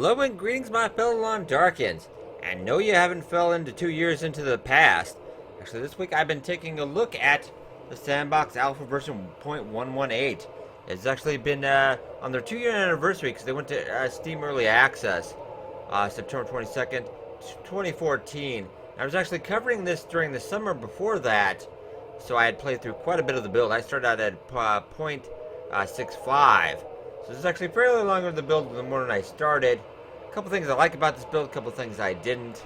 Hello and greetings, my fellow Long Darkins. And no, you haven't fell into 2 years into the past. Actually, this week I've been taking a look at the Sandbox Alpha version 0.118. It's actually been on their 2 year anniversary because they went to Steam Early Access September 22nd, 2014. I was actually covering this during the summer before that, so I had played through quite a bit of the build. I started out at 0.65. So this is actually fairly longer the build than the one I started. A couple things I like about this build, a couple things I didn't.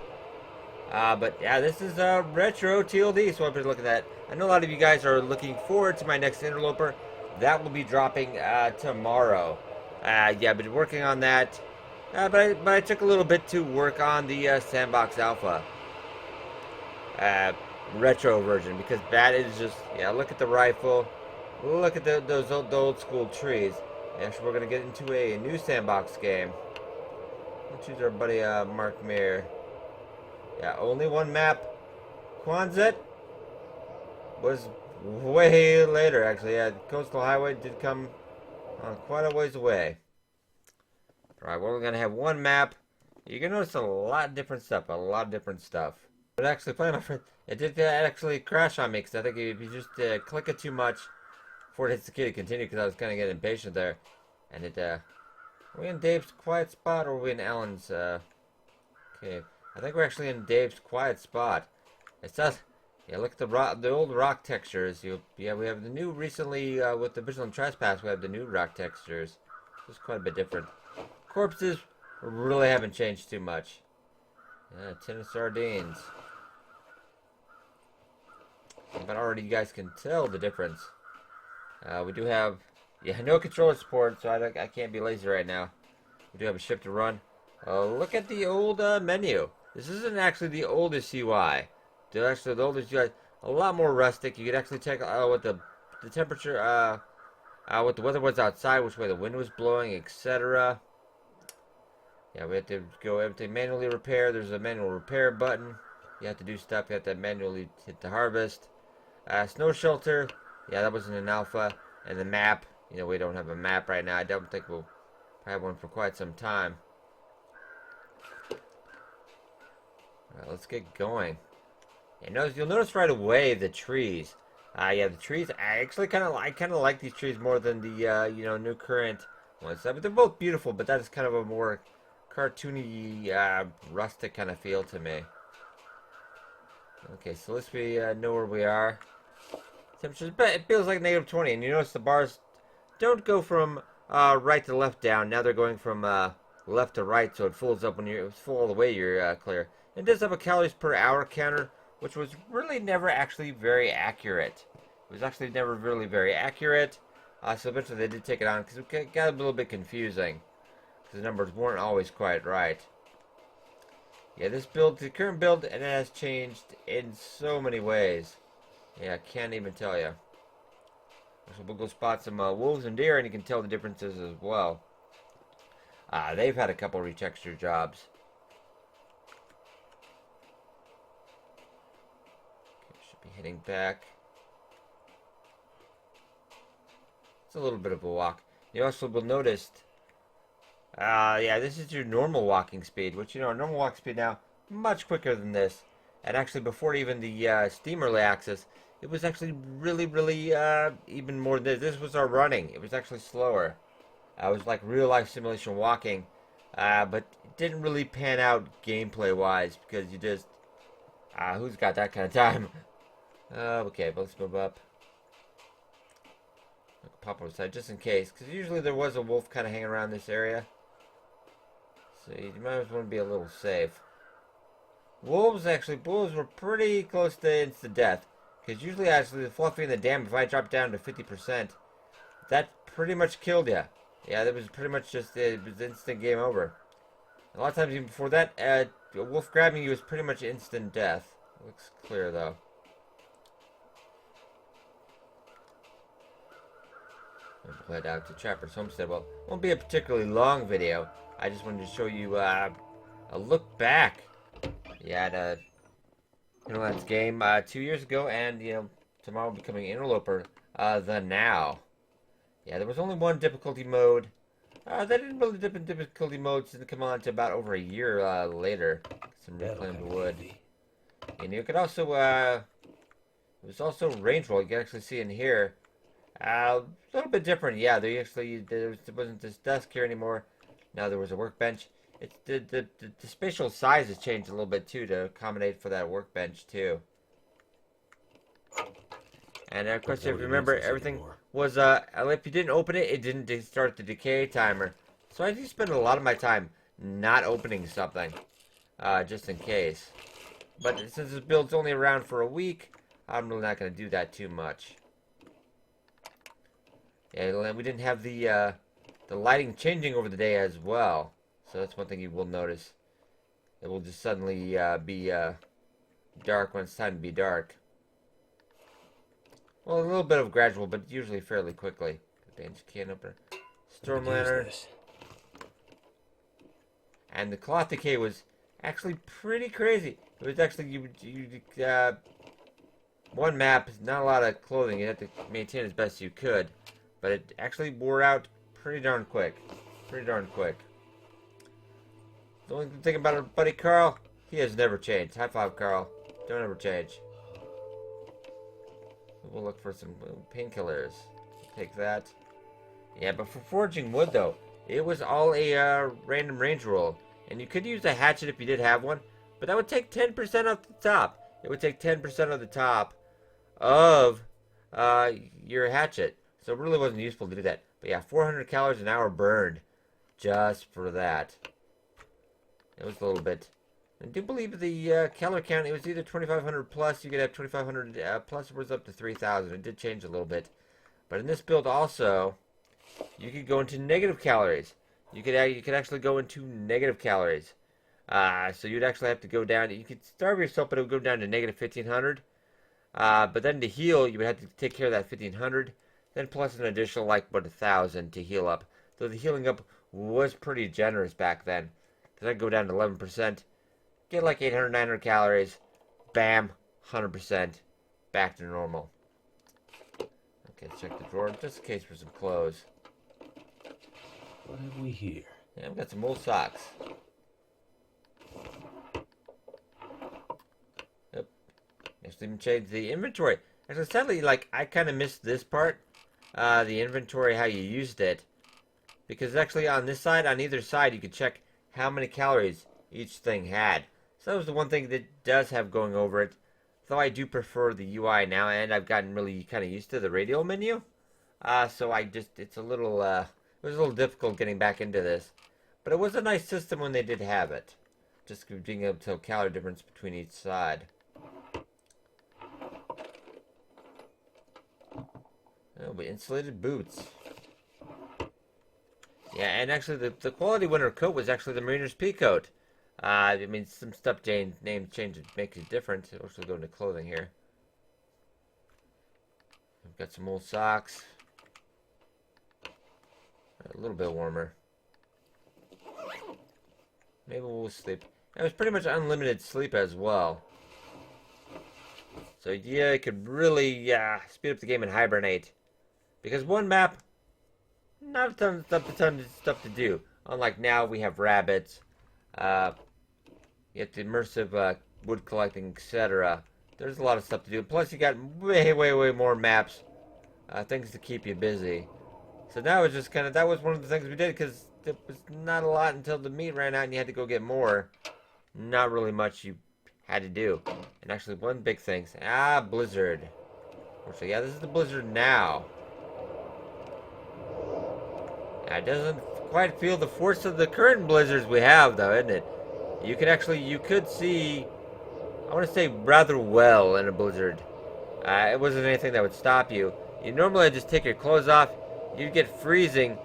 But yeah, this is retro TLD, so I've been looking at. I know a lot of you guys are looking forward to my next interloper. That will be dropping tomorrow. Yeah, I've been working on that. But I took a little bit to work on the Sandbox Alpha retro version because that is just, yeah, look at the rifle. Look at the old school trees. Actually, we're going to get into a new Sandbox game. We'll choose our buddy Mark Mayer. Yeah, only one map. Quonset was way later, actually. Yeah, Coastal Highway did come quite a ways away. Alright, well, we're going to have one map. You're going to notice a lot of different stuff. But actually, playing my friend, it did actually crash on me because I think if you just click it too much before it hits the key to continue, because I was kind of getting impatient there. And it, are we in Dave's quiet spot or are we in Alan's cave? I think we're actually in Dave's quiet spot. It says, yeah, look at the old rock textures. Yeah, we have the new recently, with the Vigilant Trespass, we have the new rock textures. It's quite a bit different. Corpses really haven't changed too much. A tin of sardines. But already you guys can tell the difference. We do have, yeah, no controller support, so I can't be lazy right now. We do have a ship to run. Look at the old menu. This isn't actually the oldest UI. Actually, the oldest UI, a lot more rustic. You could actually check what the temperature, what the weather was outside, which way the wind was blowing, etc. Yeah, we have to go everything manually repair. There's a manual repair button. You have to do stuff. You have to manually hit the harvest. Snow shelter. Yeah, that wasn't an alpha. And the map. You know, we don't have a map right now. I don't think we'll have one for quite some time. Alright, let's get going. You'll notice right away the trees. Yeah, the trees. I kind of like these trees more than the new current ones. I mean, they're both beautiful, but that is kind of a more cartoony, rustic kind of feel to me. Okay, so let's know where we are. Temperatures, but it feels like -20, and you notice the bars don't go from right to left down. Now they're going from left to right, so it fills up when it's full all the way. You're clear. It does have a calories per hour counter, which was really never actually very accurate. It was actually never really very accurate. So eventually they did take it on because it got a little bit confusing because the numbers weren't always quite right. Yeah, this build, the current build, it has changed in so many ways. Yeah, I can't even tell you. So we'll go spot some wolves and deer, and you can tell the differences as well. They've had a couple retexture jobs. Okay, should be heading back. It's a little bit of a walk. You also will notice, yeah, this is your normal walking speed, which, you know, normal walk speed now, much quicker than this. And actually, before even the Steam Early Access, it was actually really, even more than this. This was our running. It was actually slower. It was like real-life simulation walking, but it didn't really pan out gameplay-wise because you just, who's got that kind of time? Okay, but let's move up. Pop over the side just in case, because usually there was a wolf kind of hanging around this area. So you might as well be a little safe. Wolves were pretty close to instant death. Because usually, actually, the Fluffy and the Dam, if I drop down to 50%, that pretty much killed you. Yeah, that was pretty much just, it was instant game over. A lot of times, even before that, a wolf grabbing you was pretty much instant death. Looks clear, though. We'll head out to Trapper's Homestead. Well, it won't be a particularly long video. I just wanted to show you a look back. Yeah, Interlands game 2 years ago, and tomorrow becoming Interloper, the Now. Yeah, there was only one difficulty mode. They didn't really dip in difficulty modes and come on to about over a year later. Some reclaimed wood. And you could also, it was also range roll. You can actually see in here. A little bit different. Yeah, there wasn't this desk here anymore. Now there was a workbench. It's the spatial size has changed a little bit too to accommodate for that workbench too. And of course, if you remember, everything was if you didn't open it, it didn't start the decay timer. So I do spend a lot of my time not opening something, just in case. But since this build's only around for a week, I'm really not going to do that too much. Yeah, we didn't have the lighting changing over the day as well. So that's one thing you will notice. It will just suddenly be dark when it's time to be dark. Well, a little bit of gradual, but usually fairly quickly. Bandage can opener. Storm lantern. And the cloth decay was actually pretty crazy. It was actually, one map, not a lot of clothing. You had to maintain as best you could. But it actually wore out pretty darn quick. Pretty darn quick. The only thing about our buddy Carl, he has never changed. High five, Carl. Don't ever change. We'll look for some painkillers. Take that. Yeah, but for forging wood, though, it was all a random range roll. And you could use a hatchet if you did have one, but that would take 10% off the top. It would take 10% of the top of your hatchet. So it really wasn't useful to do that. But yeah, 400 calories an hour burned just for that. It was a little bit. I do believe the calorie count, it was either 2,500 plus, you could have 2,500 plus, it was up to 3,000. It did change a little bit. But in this build also, you could go into negative calories. You could actually go into negative calories. So you'd actually have to go down, you could starve yourself, but it would go down to negative 1,500. But then to heal, you would have to take care of that 1,500. Then plus an additional, like, what, 1,000 to heal up. So the healing up was pretty generous back then. Because I'd go down to 11%. Get like 800, 900 calories. Bam. 100%. Back to normal. Okay, let's check the drawer just in case for some clothes. What have we here? Yeah, I've got some old socks. Yep. Next, even change the inventory. Actually, sadly, like, I kind of missed this part. The inventory, how you used it. Because actually on this side, on either side, you could check how many calories each thing had. So that was the one thing that does have going over it. Though I do prefer the UI now, and I've gotten really kind of used to the radial menu. So it's a little, it was a little difficult getting back into this. But it was a nice system when they did have it. Just being able to tell calorie difference between each side. Oh, but insulated boots. Yeah, and actually the quality winter coat was actually the Mariner's Pea coat. I mean, some stuff name change makes it different. We'll also go into clothing here. We've got some old socks. A little bit warmer. Maybe we'll sleep. It was pretty much unlimited sleep as well. So yeah, it could really speed up the game and hibernate. Because one map, not a ton of stuff to do. Unlike now, we have rabbits, you have the immersive wood collecting, etc. There's a lot of stuff to do. Plus, you got way more maps, things to keep you busy. So now it's just that was one of the things we did because there was not a lot until the meat ran out and you had to go get more. Not really much you had to do. And actually, one big thing, blizzard. So yeah, this is the blizzard now. It doesn't quite feel the force of the current blizzards we have, though, isn't it? You could see, I want to say, rather well in a blizzard. It wasn't anything that would stop you. You normally just take your clothes off, you'd get freezing,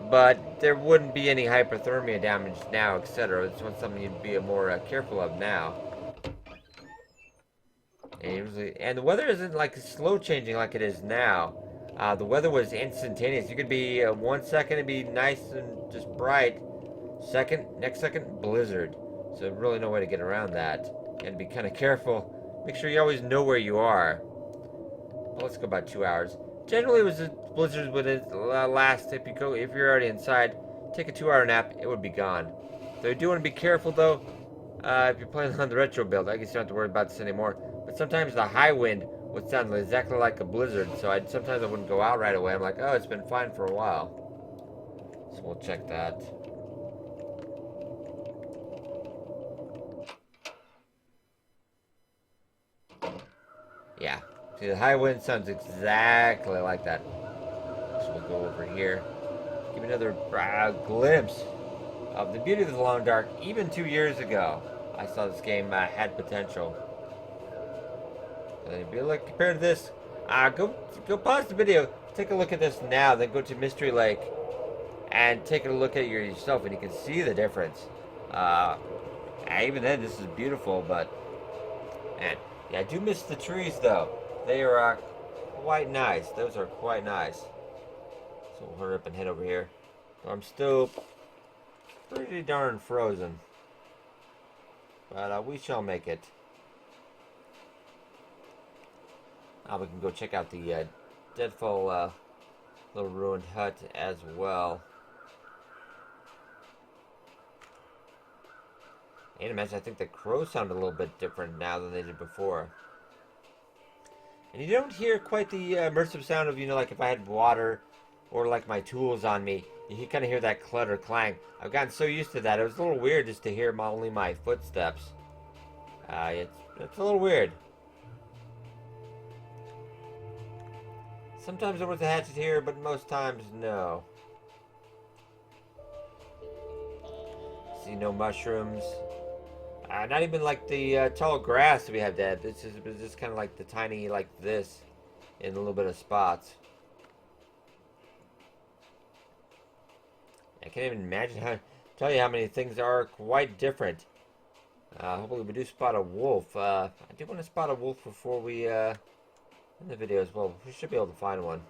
but there wouldn't be any hypothermia damage now, etc. It's something you'd be more careful of now. And the weather isn't like slow changing like it is now. The weather was instantaneous. You could be 1 second it'd be nice and just bright. Next second, blizzard. So really no way to get around that. And be kind of careful. Make sure you always know where you are. Well, let's go about 2 hours. Generally, it was blizzards would last if you're already inside. take a 2-hour nap, it would be gone. So you do want to be careful though. If you're playing on the retro build, I guess you don't have to worry about this anymore. But sometimes the high wind would sound exactly like a blizzard, so sometimes I wouldn't go out right away. I'm like, oh, it's been fine for a while. So we'll check that. Yeah. See, the high wind sounds exactly like that. So we'll go over here. Give me another glimpse of the beauty of the Long Dark. Even 2 years ago, I saw this game had potential. And if you look compared to this, go pause the video, take a look at this now, then go to Mystery Lake and take a look at it yourself, and you can see the difference. Uh, even then, this is beautiful, but man, yeah, I do miss the trees though. They are quite nice. Those are quite nice. So we'll hurry up and head over here. I'm still pretty darn frozen, but we shall make it. We can go check out the Deadfall little ruined hut as well. And imagine, I think the crows sound a little bit different now than they did before. And you don't hear quite the immersive sound of, like if I had water or like my tools on me. You can kind of hear that clutter clang. I've gotten so used to that. It was a little weird just to hear only my footsteps. It's a little weird. Sometimes there was a hatchet here, but most times, no. See no mushrooms. Not even like the tall grass we have dead. This is just kind of like the tiny, like this, in a little bit of spots. I can't even tell you how many things are quite different. Hopefully we do spot a wolf. I do want to spot a wolf before we in the video as well. We should be able to find one.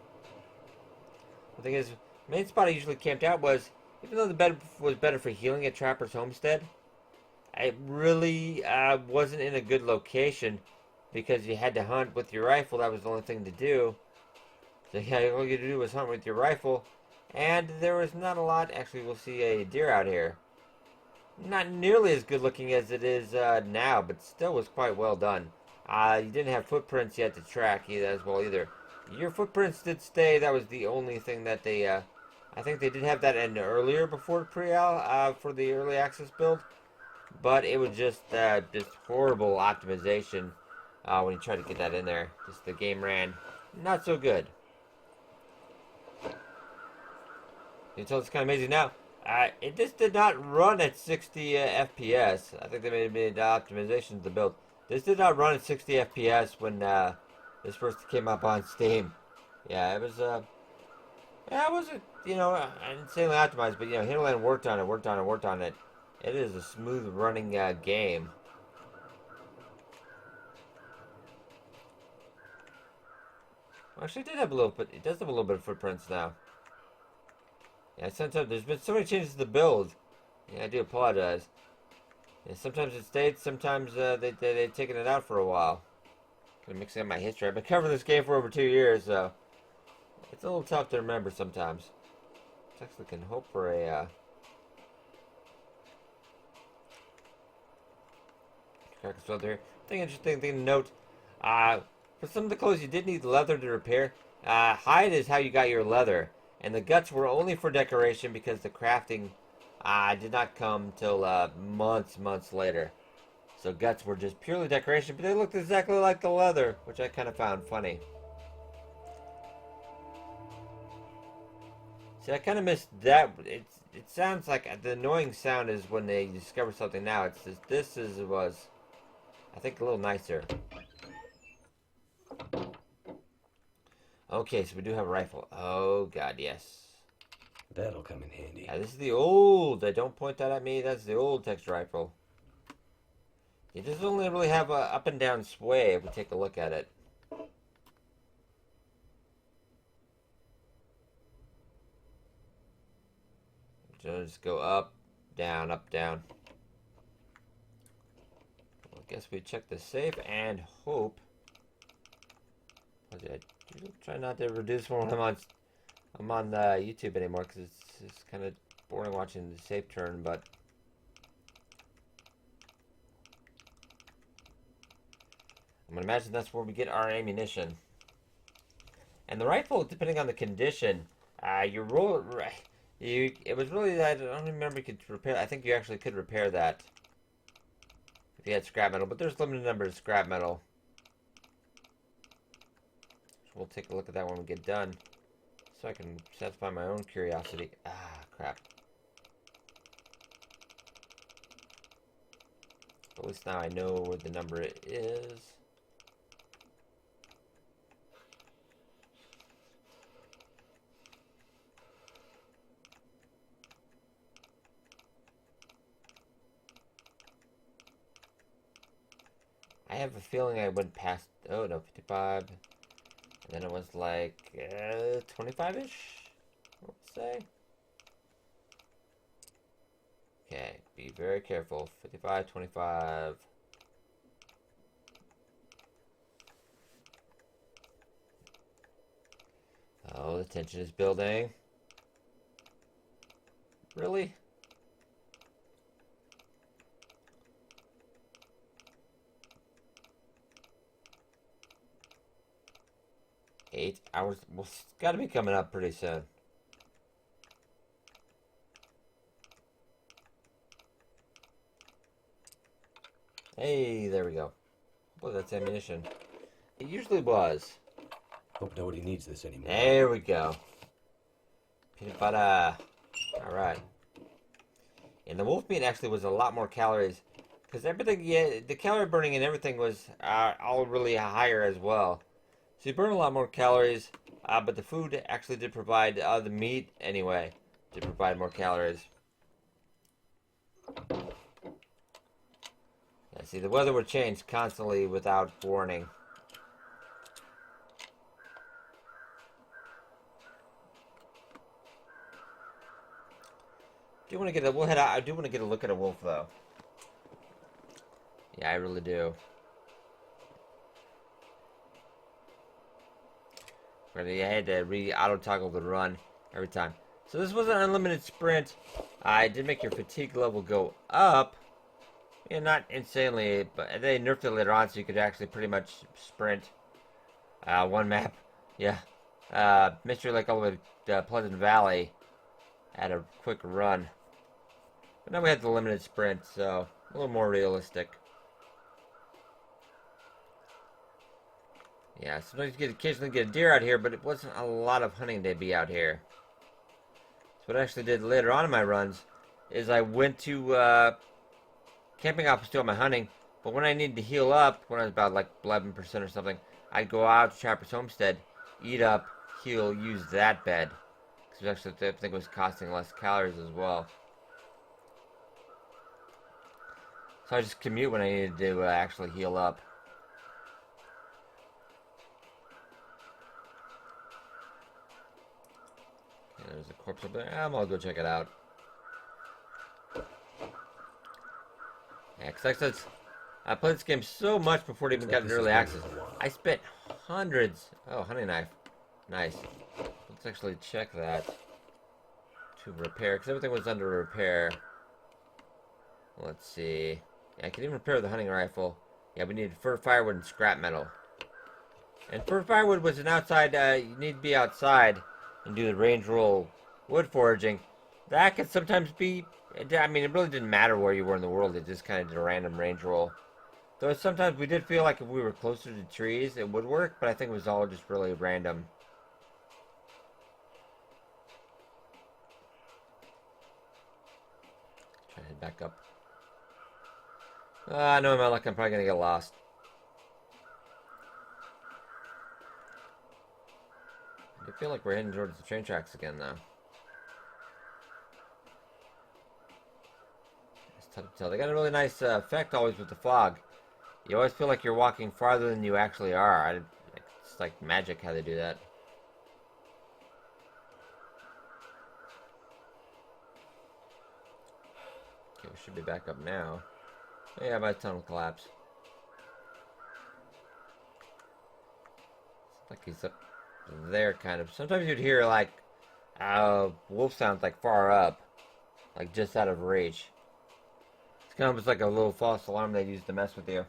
The thing is, the main spot I usually camped out was, even though the bed was better for healing at Trapper's Homestead, it really wasn't in a good location because you had to hunt with your rifle. That was the only thing to do. So yeah, all you had to do was hunt with your rifle, and there was not a lot. Actually, we'll see a deer out here. Not nearly as good looking as it is now, but still was quite well done. You didn't have footprints yet to track as well either. Your footprints did stay. That was the only thing that they. I think they did have that in earlier before pre-al for the early access build. But it was just horrible optimization when you tried to get that in there. Just the game ran not so good. You can tell it's kind of amazing now. It just did not run at 60 FPS. I think they made optimizations to the build. This did not run at 60 FPS when this first came up on Steam. Yeah, it was yeah, it wasn't insanely optimized, but Hinterland worked on it. It is a smooth running game. Well, actually, it does have a little bit of footprints now. Yeah, sometimes there's been so many changes to the build. Yeah, I do apologize. Yeah, sometimes it stayed, sometimes they've taken it out for a while. I'm mixing up my history. I've been covering this game for over 2 years, so it's a little tough to remember sometimes. I actually can hope for a carcass filter here. Interesting thing to note. For some of the clothes you did need leather to repair. Hide is how you got your leather. And the guts were only for decoration because the crafting did not come till months later. So guts were just purely decoration, but they looked exactly like the leather, which I kind of found funny. See, I kind of missed that. It sounds like the annoying sound is when they discover something now. It's just, was, I think, a little nicer. Okay, so we do have a rifle. Oh, God, yes. That'll come in handy. Yeah, this is the old. Don't point that at me. That's the old texture rifle. It doesn't only really have a up and down sway if we take a look at it. So just go up, down, up, down. Well, I guess we check the safe and hope. I try not to reduce when I'm on YouTube anymore because it's kind of boring watching the Sept turn, but I'm gonna imagine that's where we get our ammunition. And the rifle, depending on the condition, you roll you. It was really I don't remember you could repair. I think you actually could repair that if you had scrap metal, but there's limited number of scrap metal. So we'll take a look at that when we get done, so I can satisfy my own curiosity. Ah, crap. At least now I know where the number is. I have a feeling I went past, oh no, 55, and then it was like 25-ish, let's say. Okay, be very careful. 55, 25. Oh, the tension is building. Really? Eight hours? Well, it's got to be coming up pretty soon. Hey, there we go. Boy, that's ammunition. It usually was. Hope nobody needs this anymore. There we go. Peanut butter. Alright. And the wolf meat actually was a lot more calories. Because everything, yeah, the calorie burning and everything was all really higher as well. So you burn a lot more calories, but the food actually did provide, the meat anyway, did provide more calories. Yeah, see, the weather would change constantly without warning. We'll head out. I do want to get a look at a wolf, though. Yeah, I really do. But I had to auto toggle the run every time. So this was an unlimited sprint. I did make your fatigue level go up. Yeah, not insanely, but they nerfed it later on, so you could actually pretty much sprint. One map, yeah. Mystery Lake all the way to Pleasant Valley at a quick run. But now we had the limited sprint, so a little more realistic. Yeah, sometimes you occasionally get a deer out here, but it wasn't a lot of hunting to be out here. So what I actually did later on in my runs is I went to camping opposite doing my hunting, but when I needed to heal up, when I was about like 11% or something, I'd go out to Trapper's Homestead, eat up, heal, use that bed. Because actually I think it was costing less calories as well. So I just commute when I needed to actually heal up. Okay, there's a corpse up there. I'm gonna go check it out. Yeah, because I played this game so much before it even got into early access. I spent hundreds. Oh, honey knife. Nice. Let's actually check that to repair, because everything was under repair. Let's see. Yeah, I can even repair the hunting rifle. Yeah, we needed fur, firewood, and scrap metal. And fur, firewood was an outside, you need to be outside and do the range roll wood foraging. That could sometimes be, I mean, it really didn't matter where you were in the world. It just kind of did a random range roll. Though sometimes we did feel like if we were closer to trees, it would work, but I think it was all just really random. Try to head back up. No, my luck, I'm probably gonna get lost. I feel like we're heading towards the train tracks again, though. It's tough to tell. They got a really nice effect always with the fog. You always feel like you're walking farther than you actually are. It's like magic how they do that. Okay, we should be back up now. Oh, yeah, my tunnel collapse. It's like he's up there, kind of. Sometimes you'd hear like wolf sounds like far up. like just out of reach. It's kind of almost like a little false alarm they use to mess with you.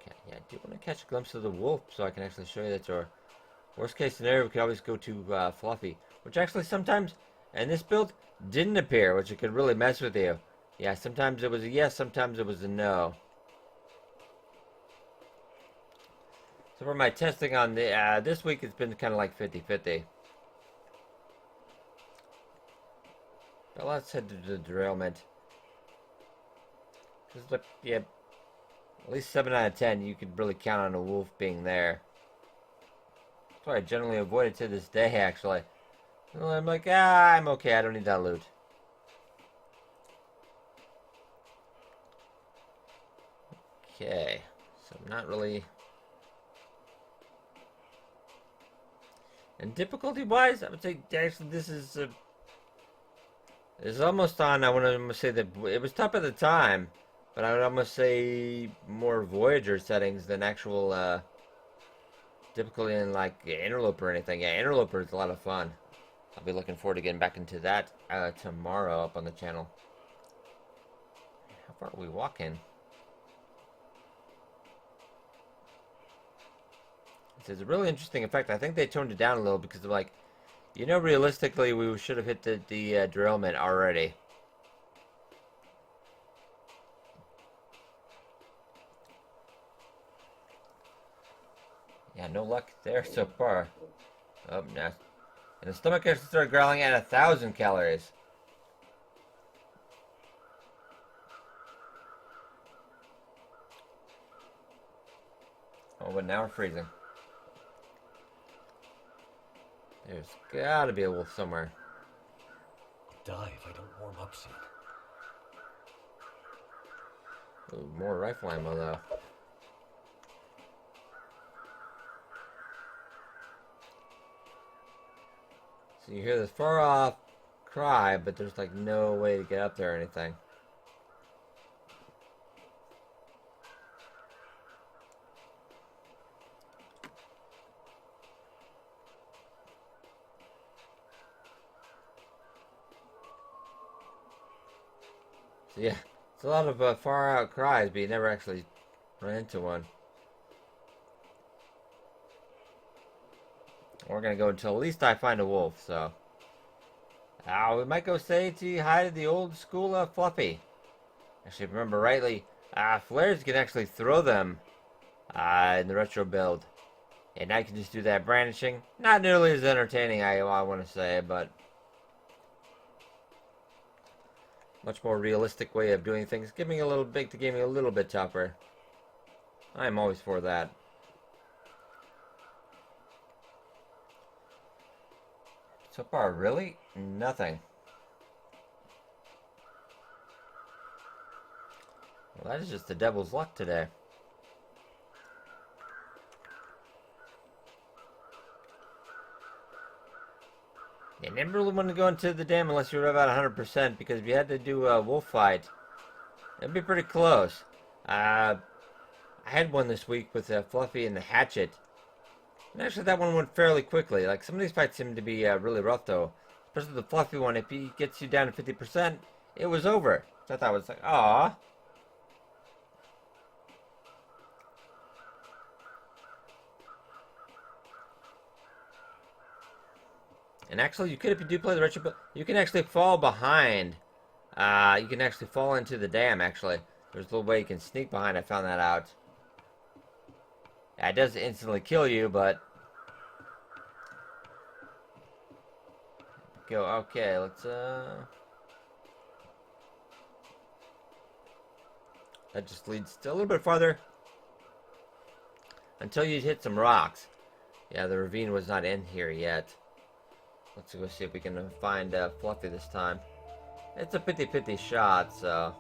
Okay, yeah, I do want to catch a glimpse of the wolf so I can actually show you that door. Worst case scenario, we could always go to Fluffy, which actually sometimes, in this build, didn't appear, which it could really mess with you. Yeah, sometimes it was a yes, sometimes it was a no. So for my testing on the this week, it's been kind of like 50-50. But let's head to the derailment. Just like, yeah, at least 7 out of 10, you could really count on a wolf being there. That's why I generally avoid it to this day, actually. Well, I'm like, I'm okay, I don't need that loot. Okay, so not really. And difficulty-wise, I would say actually this is almost on. I want to almost say that it was tough at the time, but I would almost say more Voyager settings than actual difficulty in like Interloper or anything. Yeah, Interloper is a lot of fun. I'll be looking forward to getting back into that tomorrow up on the channel. How far are we walking? It's a really interesting effect. I think they toned it down a little because of like, realistically we should have hit the derailment already. Yeah, no luck there so far. Oh, no. And the stomach actually started growling at 1,000 calories. Oh, but now we're freezing. There's gotta be a wolf somewhere. Die if I don't warm up soon. Ooh, more rifle ammo though. So you hear this far off cry, but there's like no way to get up there or anything. So yeah, it's a lot of far out cries, but you never actually run into one. We're gonna go until at least I find a wolf, so. We might go say to hi to the old school Fluffy. Actually, if I remember rightly, flares can actually throw them in the retro build. And now you can just do that brandishing. Not nearly as entertaining, I want to say, but much more realistic way of doing things. Giving a little bit to gaming a little bit tougher. I am always for that. So far, really? Nothing. Well, that is just the devil's luck today. You never really want to go into the dam unless you're about 100%, because if you had to do a wolf fight, it'd be pretty close. I had one this week with Fluffy and the Hatchet. And actually that one went fairly quickly. Like, some of these fights seem to be really rough though. Especially the Fluffy one, if he gets you down to 50%, it was over. So I thought it was like, aw. And actually, you could, if you do play the retro, you can actually fall behind. You can actually fall into the dam, actually. There's a little way you can sneak behind. I found that out. Yeah, it does instantly kill you, but... Go, okay, let's, that just leads to a little bit farther. Until you hit some rocks. Yeah, the ravine was not in here yet. Let's go see if we can find Fluffy this time. It's a 50-50 shot, so...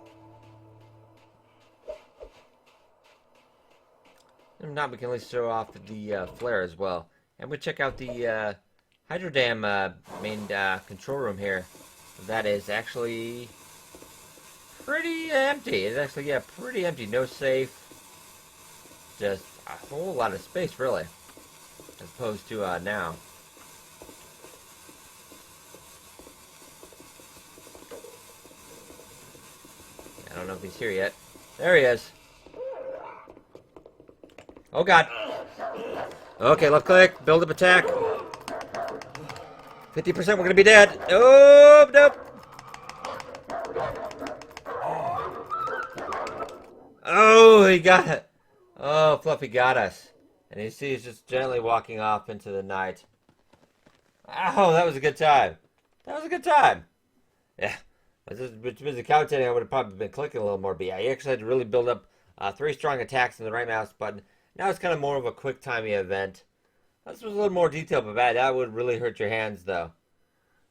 If not, we can at least show off the flare as well. And we check out the Hydro Dam main control room here. That is actually pretty empty. It's actually, yeah, pretty empty. No safe. Just a whole lot of space, really. As opposed to now. don't know if he's here yet. There he is. Oh god. Okay, left click. Build up attack. 50%, we're gonna be dead. Oh, nope. Oh, he got it. Oh, Fluffy got us. And you see he's just gently walking off into the night. Oh, that was a good time. That was a good time. Yeah. If I was just busy commentating, I would have probably been clicking a little more. But yeah, you actually had to really build up 3 strong attacks in the right mouse button. Now it's kind of more of a quick timey event. This was a little more detailed, but that would really hurt your hands, though.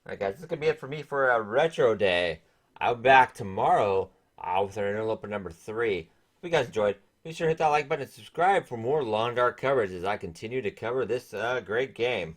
Alright, guys, this is going to be it for me for a retro day. I'll be back tomorrow with our interloper number 3. Hope you guys enjoyed. Be sure to hit that like button and subscribe for more Long Dark coverage as I continue to cover this great game.